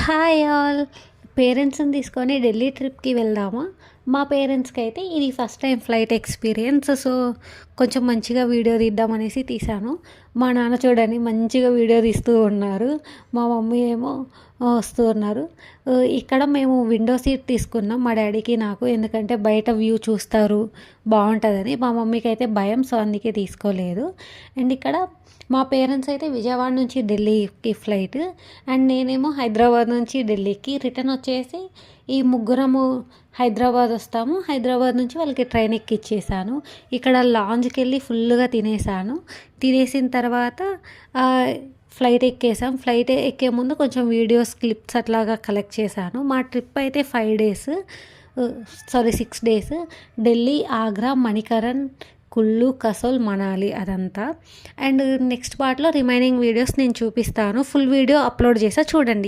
Hi all. పేరెంట్స్ని తీసుకొని ఢిల్లీ ట్రిప్కి వెళ్దామా? మా పేరెంట్స్కి అయితే ఇది first time flight experience. So కొంచెం మంచిగా వీడియో తీద్దామనేసి తీశాను. మా నాన్న చూడండి మంచిగా వీడియో తీస్తూ ఉన్నారు. మా మమ్మీ ఏమో వస్తూ ఉన్నారు. ఇక్కడ మేము విండో సీట్ తీసుకున్నాం మా డాడీకి నాకు, ఎందుకంటే బయట వ్యూ చూస్తారు బాగుంటుందని. మా మమ్మీకి అయితే భయం, సో అందుకే తీసుకోలేదు. అండ్ ఇక్కడ మా పేరెంట్స్ అయితే విజయవాడ నుంచి ఢిల్లీకి ఫ్లైట్, అండ్ నేనేమో హైదరాబాద్ నుంచి ఢిల్లీకి. రిటర్న్ వచ్చేసి ఈ ముగ్గురము హైదరాబాద్ వస్తాము. హైదరాబాద్ నుంచి వాళ్ళకి ట్రైన్ ఎక్కిచ్చేసాను. ఇక్కడ లాంజ్కి వెళ్ళి ఫుల్గా తినేసాను. తినేసిన తర్వాత ఫ్లైట్ ఎక్కేసాం. ఫ్లైట్ ఎక్కే ముందు కొంచెం వీడియోస్ క్లిప్స్ అట్లాగా కలెక్ట్ చేశాను. మా ట్రిప్ అయితే 5 డేస్, 6 డేస్. ఢిల్లీ, ఆగ్రా, మణికరణ్, కుల్లు, కసోల్, మనాలి అదంతా. అండ్ నెక్స్ట్ పార్ట్లో రిమైనింగ్ వీడియోస్ నేను చూపిస్తాను. ఫుల్ వీడియో అప్లోడ్ చేసా చూడండి.